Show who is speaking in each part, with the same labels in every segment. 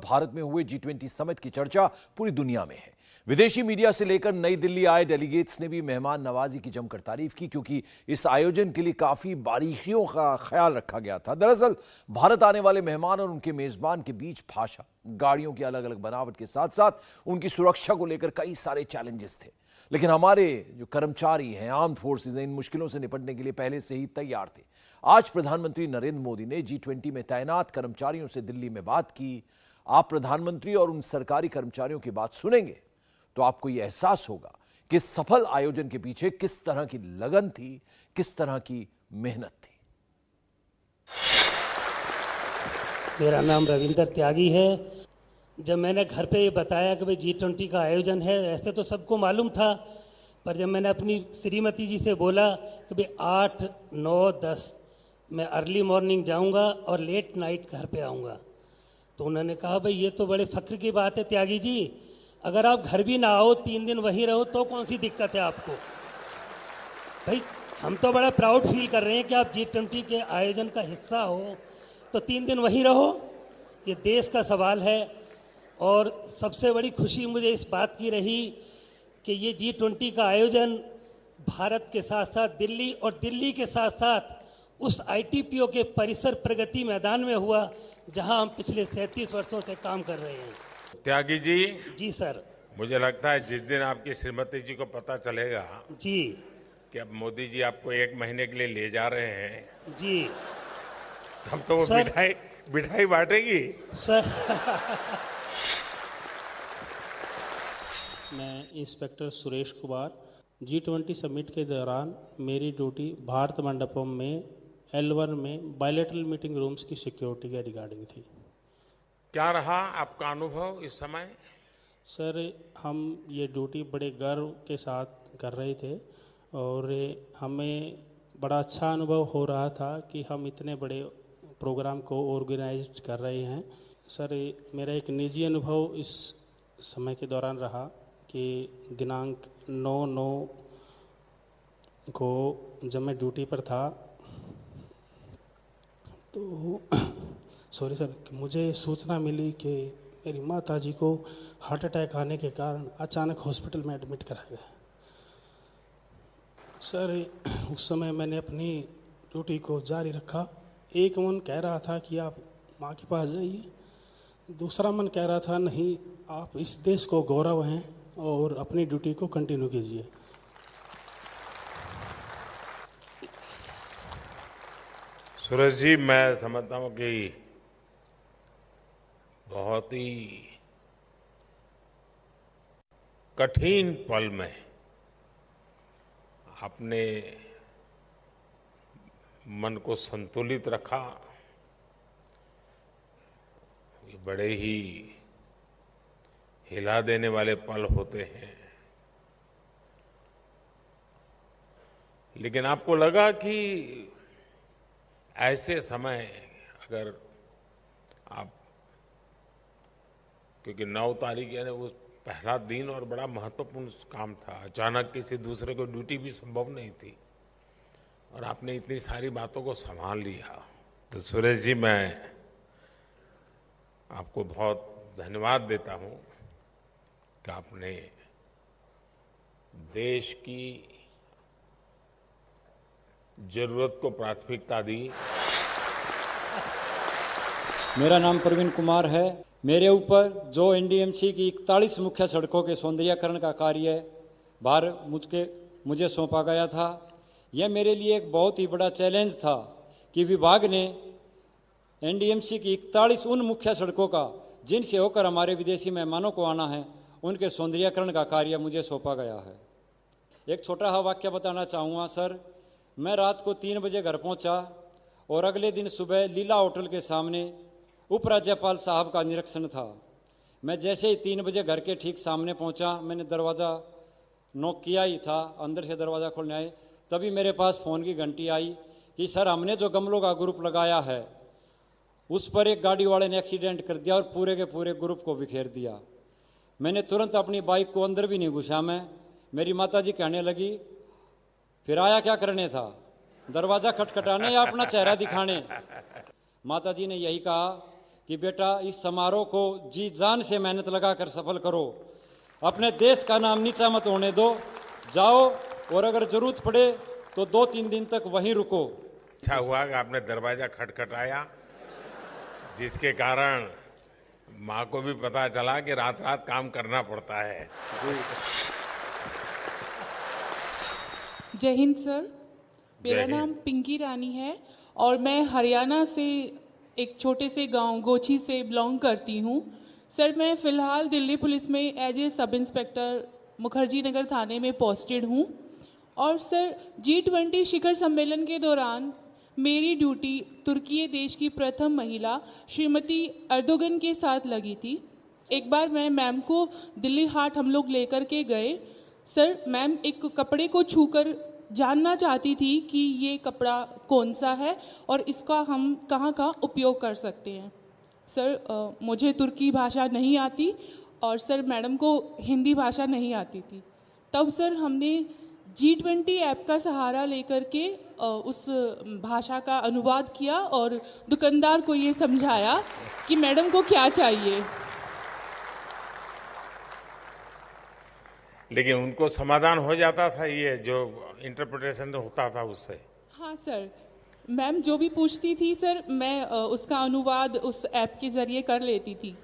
Speaker 1: भारत में हुए G20 summit की चर्चा पूरी दुनिया में है। विदेशी मीडिया से लेकर नई दिल्ली आए डेलीगेट्स ने भी मेहमान नवाजी की जमकर तारीफ की, क्योंकि इस आयोजन के लिए काफी बारीकियों का ख्याल रखा गया था। दरअसल भारत आने वाले मेहमान और उनके मेजबान के बीच भाषा, गाड़ियों की अलग अलग बनावट के साथ साथ उनकी सुरक्षा को लेकर कई सारे चैलेंजेस थे, लेकिन हमारे जो कर्मचारी हैं, आर्म्ड फोर्सेज हैं, इन मुश्किलों से निपटने के लिए पहले से ही तैयार थे। आज प्रधानमंत्री नरेंद्र मोदी ने G20 में तैनात कर्मचारियों से दिल्ली में बात की। आप प्रधानमंत्री और उन सरकारी कर्मचारियों की बात सुनेंगे तो आपको यह एहसास होगा कि सफल आयोजन के पीछे किस तरह की लगन थी, किस तरह की मेहनत थी।
Speaker 2: मेरा नाम रविंदर त्यागी है। जब मैंने घर पे ये बताया कि भाई G20 का आयोजन है, ऐसे तो सबको मालूम था, पर जब मैंने अपनी श्रीमती जी से बोला कि भाई 8, 9, 10 मैं अर्ली मॉर्निंग जाऊंगा और लेट नाइट घर पे आऊंगा, तो उन्होंने कहा भाई ये तो बड़े फख्र की बात है त्यागी जी, अगर आप घर भी ना आओ, 3 दिन वहीं रहो तो कौन सी दिक्कत है आपको। भाई हम तो बड़ा प्राउड फील कर रहे हैं कि आप G20 के आयोजन का हिस्सा हो, तो 3 दिन वहीं रहो, ये देश का सवाल है। और सबसे बड़ी खुशी मुझे इस बात की रही कि ये G20 का आयोजन भारत के साथ साथ दिल्ली और दिल्ली के साथ साथ उस ITPO के परिसर प्रगति मैदान में हुआ, जहां हम पिछले 33 वर्षों से काम कर रहे हैं।
Speaker 3: त्यागी जी।
Speaker 2: जी सर।
Speaker 3: मुझे लगता है जिस दिन आपकी श्रीमती जी को पता चलेगा
Speaker 2: जी
Speaker 3: कि अब मोदी जी आपको 1 महीने के लिए ले जा रहे हैं
Speaker 2: जी,
Speaker 3: तब तो वो मिठाई बांटेगी
Speaker 2: सर।
Speaker 4: मैं inspector Suresh Kumar. G20 summit के दौरान मेरी ड्यूटी भारत मंडपम में L1 में बायलैटरल मीटिंग रूम्स की सिक्योरिटी के रिगार्डिंग थी।
Speaker 3: क्या रहा आपका अनुभव इस समय?
Speaker 4: सर, हम ये ड्यूटी बड़े गर्व के साथ कर रहे थे और हमें बड़ा अच्छा अनुभव हो रहा था कि हम इतने बड़े प्रोग्राम को ऑर्गेनाइज कर रहे हैं। सर, मेरा एक निजी अनुभव इस समय के दौरान रहा कि दिनांक 9/9 को जब मैं ड्यूटी पर था तो सॉरी सर, मुझे सूचना मिली कि मेरी माता जी को हार्ट अटैक आने के कारण अचानक हॉस्पिटल में एडमिट कराया गया। सर, उस समय मैंने अपनी ड्यूटी को जारी रखा। एक मन कह रहा था कि आप माँ के पास जाइए, दूसरा मन कह रहा था नहीं, आप इस देश को गौरव हैं और अपनी ड्यूटी को कंटिन्यू कीजिए।
Speaker 3: सूरज जी, मैं समझता हूँ कि बहुत ही कठिन पल में आपने मन को संतुलित रखा। ये बड़े ही हिला देने वाले पल होते हैं, लेकिन आपको लगा कि ऐसे समय अगर आप, क्योंकि 9 तारीख यानी वो पहला दिन और बड़ा महत्वपूर्ण काम था, अचानक किसी दूसरे को ड्यूटी भी संभव नहीं थी और आपने इतनी सारी बातों को संभाल लिया। तो सुरेश जी, मैं आपको बहुत धन्यवाद देता हूं कि आपने देश की जरूरत को प्राथमिकता दी।
Speaker 5: मेरा नाम प्रवीण कुमार है। मेरे ऊपर जो NDMC की 41 मुख्य सड़कों के सौंदर्यीकरण का कार्य भार मुझे सौंपा गया था, यह मेरे लिए एक बहुत ही बड़ा चैलेंज था कि विभाग ने NDMC की 41 उन मुख्य सड़कों का, जिनसे होकर हमारे विदेशी मेहमानों को आना है, उनके सौंदर्यीकरण का कार्य मुझे सौंपा गया है। एक छोटा सा वाक्य बताना चाहूँगा सर। मैं रात को 3 बजे घर पहुँचा और अगले दिन सुबह लीला होटल के सामने उपराज्यपाल साहब का निरीक्षण था। मैं जैसे ही 3 बजे घर के ठीक सामने पहुँचा, मैंने दरवाज़ा नॉक किया ही था, अंदर से दरवाज़ा खोलने आए, तभी मेरे पास फ़ोन की घंटी आई कि सर, हमने जो गमलों का ग्रुप लगाया है उस पर एक गाड़ी वाले ने एक्सीडेंट कर दिया और पूरे के पूरे ग्रुप को बिखेर दिया। मैंने तुरंत अपनी बाइक को अंदर भी नहीं घुसा मैं। मेरी माताजी कहने लगी, फिर आया क्या करने था, दरवाज़ा खटखटाने या अपना चेहरा दिखाने? माताजी ने यही कहा कि बेटा इस समारोह को जी जान से मेहनत लगाकर सफल करो, अपने देश का नाम नीचा मत होने दो, जाओ और अगर जरूरत पड़े तो 2-3 दिन तक वहीं रुको।
Speaker 3: अच्छा हुआ कि आपने दरवाजा खटखटाया, जिसके कारण माँ को भी पता चला कि रात रात काम करना पड़ता है।
Speaker 6: जय हिंद सर, मेरा
Speaker 3: हिंद।
Speaker 6: नाम पिंकी रानी है और मैं हरियाणा से एक छोटे से गांव गोची से बिलोंग करती हूँ। सर मैं फ़िलहाल दिल्ली पुलिस में as a sub inspector Mukherjee Nagar थाने में पोस्टेड हूँ। और सर G20 शिखर सम्मेलन के दौरान मेरी ड्यूटी तुर्की देश की प्रथम महिला श्रीमती अर्दोगन के साथ लगी थी। एक बार मैं मैम को दिल्ली हाट हम लोग लेकर के गए। सर मैम एक कपड़े को छूकर जानना चाहती थी कि ये कपड़ा कौन सा है और इसका हम कहाँ कहाँ उपयोग कर सकते हैं। सर मुझे तुर्की भाषा नहीं आती और सर मैडम को हिंदी भाषा नहीं आती थी। तब सर हमने G20 ऐप का सहारा लेकर के उस भाषा का अनुवाद किया और दुकानदार को ये समझाया कि मैडम को क्या चाहिए।
Speaker 3: लेकिन उनको समाधान हो जाता था, ये जो इंटरप्रिटेशन होता था उससे?
Speaker 6: हाँ सर, मैम जो भी पूछती थी सर मैं उसका अनुवाद उस ऐप के जरिए कर लेती थी।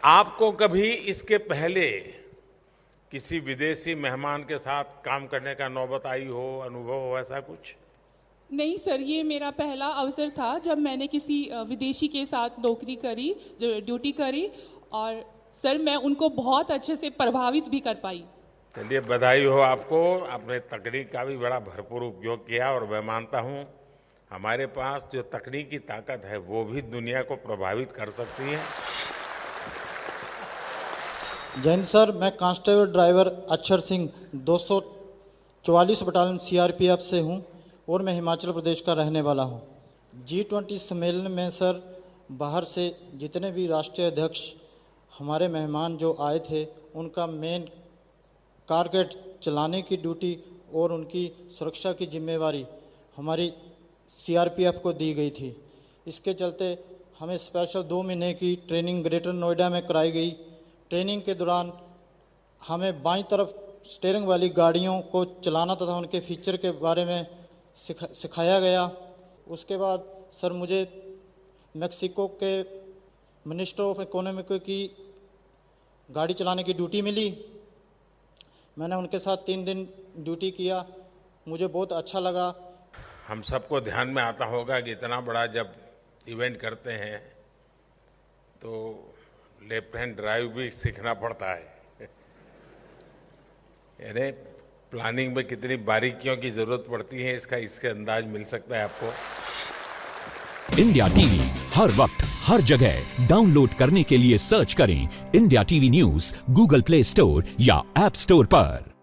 Speaker 3: आपको कभी इसके पहले किसी विदेशी मेहमान के साथ काम करने का नौबत आई हो, अनुभव हो, ऐसा कुछ?
Speaker 6: नहीं सर, ये मेरा पहला अवसर था जब मैंने किसी विदेशी के साथ नौकरी करी, जो ड्यूटी करी, और सर मैं उनको बहुत अच्छे से प्रभावित भी कर पाई।
Speaker 3: चलिए बधाई हो आपको, आपने तकनीक का भी बड़ा भरपूर उपयोग किया और मैं मानता हूँ हमारे पास जो तकनीक की ताकत है वो भी दुनिया को प्रभावित कर सकती है।
Speaker 7: जैन सर, मैं कांस्टेबल ड्राइवर अक्षर सिंह 244 बटालियन CRPF से हूं और मैं हिमाचल प्रदेश का रहने वाला हूं। G20 सम्मेलन में सर बाहर से जितने भी राष्ट्रीय अध्यक्ष हमारे मेहमान जो आए थे उनका मेन कारकेट चलाने की ड्यूटी और उनकी सुरक्षा की जिम्मेवारी हमारी CRPF को दी गई थी। इसके चलते हमें स्पेशल 2 महीने की ट्रेनिंग ग्रेटर नोएडा में कराई गई। ट्रेनिंग के दौरान हमें बाईं तरफ स्टीयरिंग वाली गाड़ियों को चलाना तथा उनके फीचर के बारे में सिखाया गया। उसके बाद सर मुझे मेक्सिको के मिनिस्टर ऑफ इकोनॉमिक की गाड़ी चलाने की ड्यूटी मिली। मैंने उनके साथ 3 दिन ड्यूटी किया, मुझे बहुत अच्छा लगा।
Speaker 3: हम सबको ध्यान में आता होगा कि इतना बड़ा जब इवेंट करते हैं तो लेफ्ट हैंड ड्राइव भी सीखना पड़ता है। यानी प्लानिंग में कितनी बारीकियों की जरूरत पड़ती है इसका इसके अंदाज मिल सकता है आपको।
Speaker 8: इंडिया टीवी हर वक्त हर जगह डाउनलोड करने के लिए सर्च करें India TV news Google play store या ऐप स्टोर पर।